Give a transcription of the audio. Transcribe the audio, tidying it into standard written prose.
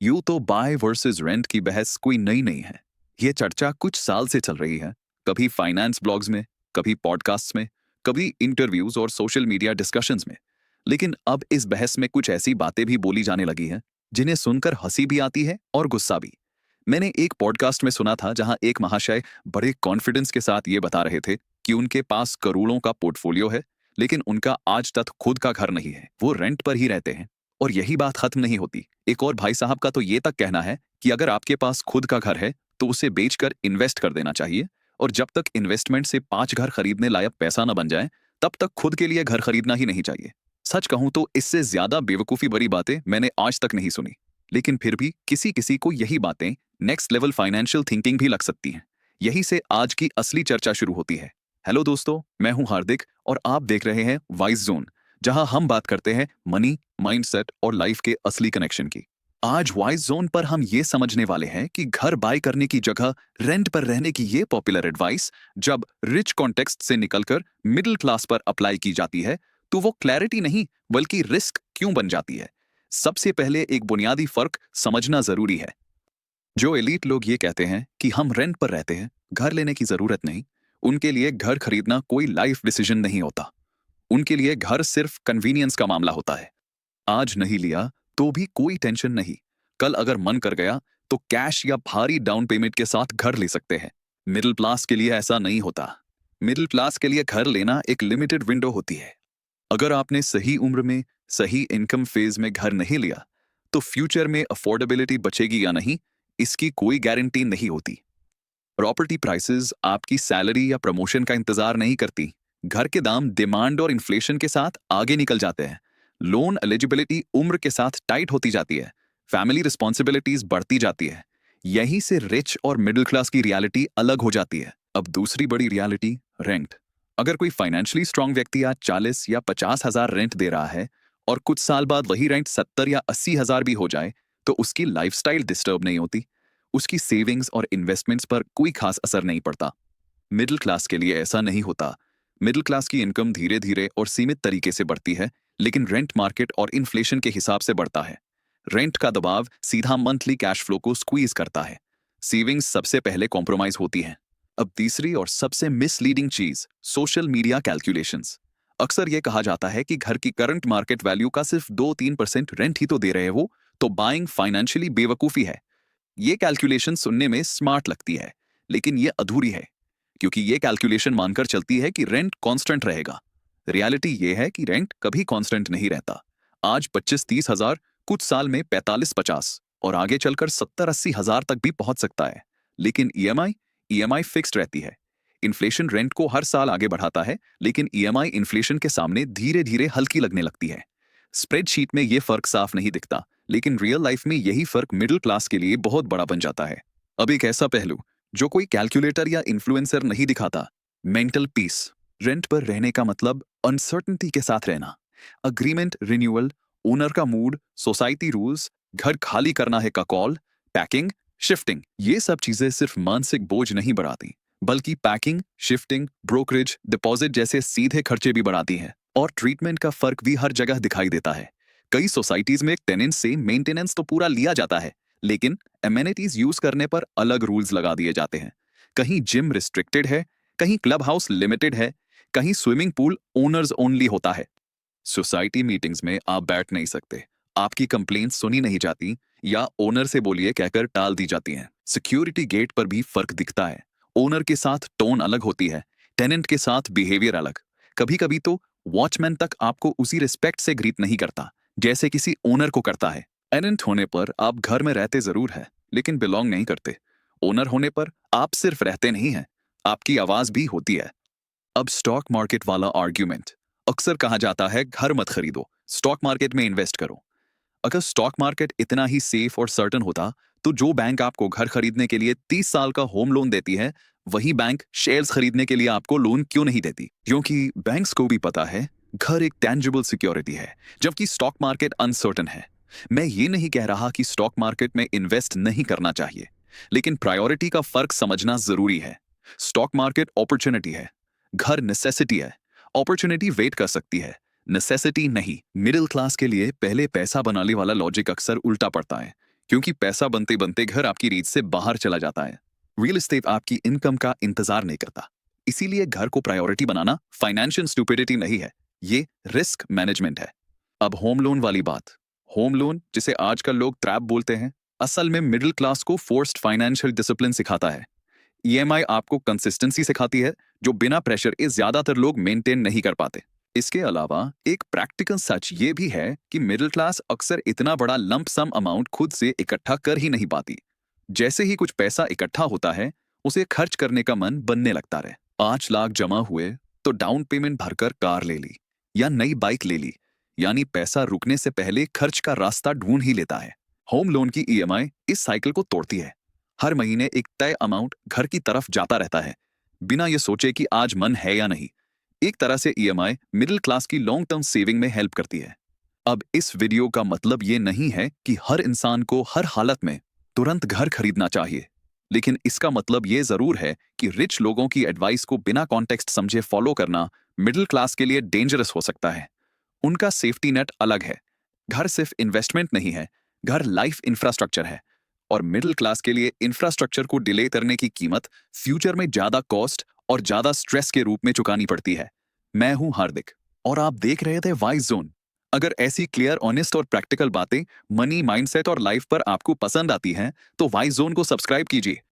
यूं तो bye versus rent की बहस कोई नई नहीं है। ये चर्चा कुछ साल से चल रही है। कभी फाइनेंस ब्लॉग्स में, कभी पॉडकास्ट्स में, कभी इंटरव्यूज और सोशल मीडिया डिस्कशंस में। लेकिन अब इस बहस में कुछ ऐसी बातें भी बोली जाने लगी हैं जिन्हें सुनकर हंसी भी आती है और गुस्सा भी। मैंने एक पॉडकास्ट में सुना था जहां एक महाशय बड़े कॉन्फिडेंस के साथ ये बता रहे थे कि उनके पास करोड़ों का पोर्टफोलियो है, लेकिन उनका आज तक खुद का घर नहीं है, वो रेंट पर ही रहते हैं। और यही बात खत्म नहीं होती। एक और भाई साहब का तो ये तक कहना है कि अगर आपके पास खुद का घर है तो उसे बेचकर इन्वेस्ट कर देना चाहिए, और जब तक इन्वेस्टमेंट से 5 घर खरीदने लायक पैसा न बन जाए तब तक खुद के लिए घर खरीदना ही नहीं चाहिए। सच कहूं तो इससे ज्यादा बेवकूफी भरी बातें मैंने आज तक नहीं सुनी। लेकिन फिर भी किसी किसी को यही बातें नेक्स्ट लेवल फाइनेंशियल थिंकिंग भी लग सकती हैं। यही से आज की असली चर्चा शुरू होती है। हेलो दोस्तों, मैं हूं हार्दिक और आप देख रहे हैं वाइज जोन, जहां हम बात करते हैं मनी, माइंडसेट और लाइफ के असली कनेक्शन की। आज वाइज जोन पर हम ये समझने वाले हैं कि घर बाय करने की जगह रेंट पर रहने की ये पॉपुलर एडवाइस जब रिच कॉन्टेक्स्ट से निकलकर मिडिल क्लास पर अप्लाई की जाती है तो वो क्लैरिटी नहीं बल्कि रिस्क क्यों बन जाती है। सबसे पहले एक बुनियादी फर्क समझना जरूरी है। जो एलीट लोग ये कहते हैं कि हम रेंट पर रहते हैं, घर लेने की जरूरत नहीं, उनके लिए घर खरीदना कोई लाइफ डिसीजन नहीं होता। उनके लिए घर सिर्फ कन्वीनियंस का मामला होता है। आज नहीं लिया तो भी कोई टेंशन नहीं, कल अगर मन कर गया तो कैश या भारी डाउन पेमेंट के साथ घर ले सकते हैं। मिडिल क्लास के लिए ऐसा नहीं होता। मिडिल क्लास के लिए घर लेना एक लिमिटेड विंडो होती है। अगर आपने सही उम्र में सही इनकम फेज में घर नहीं लिया तो फ्यूचर में अफोर्डेबिलिटी बचेगी या नहीं, इसकी कोई गारंटी नहीं होती। प्रॉपर्टी प्राइसेस आपकी सैलरी या प्रमोशन का इंतजार नहीं करती। घर के दाम डिमांड और इन्फ्लेशन के साथ आगे निकल जाते हैं। लोन एलिजिबिलिटी उम्र के साथ टाइट होती जाती है। फैमिली रिस्पॉन्सिबिलिटीज बढ़ती जाती है। यहीं से रिच और मिडिल क्लास की रियलिटी अलग हो जाती है। अब दूसरी बड़ी रियलिटी, रेंट। अगर कोई फाइनेंशियली स्ट्रांग व्यक्ति आज 40 या 50 हजार रेंट दे रहा है और कुछ साल बाद वही रेंट 70 या 80 हजार भी हो जाए तो उसकी लाइफस्टाइल डिस्टर्ब नहीं होती। उसकी सेविंग्स और इन्वेस्टमेंट्स पर कोई खास असर नहीं पड़ता। मिडिल क्लास के लिए ऐसा नहीं होता। मिडिल क्लास की इनकम धीरे धीरे और सीमित तरीके से बढ़ती है, लेकिन रेंट मार्केट और इन्फ्लेशन के हिसाब से बढ़ता है। रेंट का दबाव सीधा मंथली कैश फ्लो को स्क्वीज करता है। सेविंग्स सबसे पहले कॉम्प्रोमाइज होती हैं। अब तीसरी और सबसे मिसलीडिंग चीज, सोशल मीडिया कैलकुलेशंस। अक्सर यह कहा जाता है कि घर की करंट मार्केट वैल्यू का सिर्फ 2-3% रेंट ही तो दे रहे हो, तो बाइंग फाइनेंशियली बेवकूफी है। ये कैलकुलेशन सुनने में स्मार्ट लगती है, लेकिन ये अधूरी है, क्योंकि ये कैलकुलेशन मानकर चलती है कि रेंट कांस्टेंट रहेगा। रियलिटी ये है कि रेंट कभी कांस्टेंट नहीं रहता। आज 25-30 हजार, कुछ साल में 45-50 और आगे चलकर 70-80 हजार तक भी पहुंच सकता है। लेकिन ईएमआई फिक्स्ड रहती है। इन्फ्लेशन रेंट को हर साल आगे बढ़ाता है, लेकिन ईएमआई इन्फ्लेशन के सामने धीरे धीरे हल्की लगने लगती है। स्प्रेडशीट में ये फर्क साफ नहीं दिखता, लेकिन रियल लाइफ में यही फर्क मिडिल क्लास के लिए बहुत बड़ा बन जाता है। अब एक ऐसा पहलू जो कोई कैलकुलेटर या इन्फ्लुएंसर नहीं दिखाता, मेंटल पीस। रेंट पर रहने का मतलब अनसर्टेनिटी के साथ रहना। अग्रीमेंट रिन्यूअल, ओनर का मूड, सोसाइटी रूल्स, घर खाली करना है का कॉल, पैकिंग, शिफ्टिंग, ये सब चीजें सिर्फ मानसिक बोझ नहीं बढ़ाती, बल्कि पैकिंग, शिफ्टिंग, ब्रोकरेज, डिपॉजिट जैसे सीधे खर्चे भी बढ़ाती हैं। और ट्रीटमेंट का फर्क भी हर जगह दिखाई देता है। कई सोसाइटीज में टेनेंट से मेंटेनेंस तो पूरा लिया जाता है, लेकिन एमेनिटीज यूज करने पर अलग रूल्स लगा दिए जाते हैं। कहीं जिम रिस्ट्रिक्टेड है, कहीं क्लब हाउस लिमिटेड है, कहीं स्विमिंग पूल ओनर्स ओनली होता है। सोसाइटी मीटिंग्स में आप बैठ नहीं सकते, आपकी कंप्लेंट सुनी नहीं जाती, या ओनर से बोलिए कहकर टाल दी जाती हैं। सिक्योरिटी गेट पर भी फर्क दिखता है। ओनर के साथ टोन अलग होती है, टेनेंट के साथ बिहेवियर अलग। कभी कभी तो वॉचमैन तक आपको उसी रिस्पेक्ट से ग्रीट नहीं करता जैसे किसी ओनर को करता है। टेनेंट होने पर आप घर में रहते जरूर है, लेकिन बिलोंग नहीं करते। ओनर होने पर आप सिर्फ रहते नहीं हैं, आपकी आवाज भी होती है। अब स्टॉक मार्केट वाला आर्ग्यूमेंट। अक्सर कहा जाता है घर मत खरीदो, स्टॉक मार्केट में इन्वेस्ट करो। अगर स्टॉक मार्केट इतना ही सेफ और सर्टन होता तो जो बैंक आपको घर खरीदने के लिए 30 साल का होम लोन देती है, वही बैंक शेयर्स खरीदने के लिए आपको लोन क्यों नहीं देती? क्योंकि बैंक्स को भी पता है घर एक टेंजिबल सिक्योरिटी है, जबकि स्टॉक मार्केट अनसर्टन है। मैं ये नहीं कह रहा कि स्टॉक मार्केट में इन्वेस्ट नहीं करना चाहिए, लेकिन प्रायोरिटी का फर्क समझना जरूरी है। स्टॉक मार्केट अपॉर्चुनिटी है, घर नेसेसिटी है। अपॉर्चुनिटी वेट कर सकती है, नेसेसिटी नहीं। मिडिल क्लास के लिए पहले पैसा बनाने वाला लॉजिक अक्सर उल्टा पड़ता है, क्योंकि पैसा बनते बनते घर आपकी रीच से बाहर चला जाता है। रियल एस्टेट आपकी इनकम का इंतजार नहीं करता। इसीलिए घर को प्रायोरिटी बनाना फाइनेंशियल स्टुपिडिटी नहीं है, ये रिस्क मैनेजमेंट है। अब होम लोन वाली बात। होम लोन, जिसे आजकल लोग ट्रैप बोलते हैं, असल में मिडिल क्लास को फोर्स्ड फाइनेंशियल डिसिप्लिन सिखाता है। ईएमआई आपको कंसिस्टेंसी सिखाती है, जो बिना प्रेशर के ज्यादातर लोग मेंटेन नहीं कर पाते। इसके अलावा एक प्रैक्टिकल सच ये भी है कि मिडिल क्लास अक्सर इतना बड़ा लंप सम अमाउंट खुद से इकट्ठा कर ही नहीं पाती। जैसे ही कुछ पैसा इकट्ठा होता है, उसे खर्च करने का मन बनने लगता है। 5 लाख जमा हुए तो डाउन पेमेंट भरकर कार ले ली या नई बाइक ले ली, यानी पैसा रुकने से पहले खर्च का रास्ता ढूंढ ही लेता है। होम लोन की ईएमआई इस साइकिल को तोड़ती है। हर महीने एक तय अमाउंट घर की तरफ जाता रहता है, बिना ये सोचे कि आज मन है या नहीं। एक तरह से ईएमआई मिडिल क्लास की लॉन्ग टर्म सेविंग में हेल्प करती है। अब इस वीडियो का मतलब ये नहीं है कि हर इंसान को हर हालत में तुरंत घर खरीदना चाहिए, लेकिन इसका मतलब ये जरूर है कि रिच लोगों की एडवाइस को बिना कॉन्टेक्स्ट समझे फॉलो करना मिडिल क्लास के लिए डेंजरस हो सकता है। उनका सेफ्टी नेट अलग है। घर सिर्फ इन्वेस्टमेंट नहीं है, घर लाइफ इंफ्रास्ट्रक्चर है। और मिडिल क्लास के लिए इंफ्रास्ट्रक्चर को डिले करने की कीमत फ्यूचर में ज्यादा कॉस्ट और ज्यादा स्ट्रेस के रूप में चुकानी पड़ती है। मैं हूं हार्दिक और आप देख रहे थे वाइज जोन। अगर ऐसी क्लियर, ऑनेस्ट और प्रैक्टिकल बातें मनी, माइंडसेट और लाइफ पर आपको पसंद आती हैं, तो वाइज जोन को सब्सक्राइब कीजिए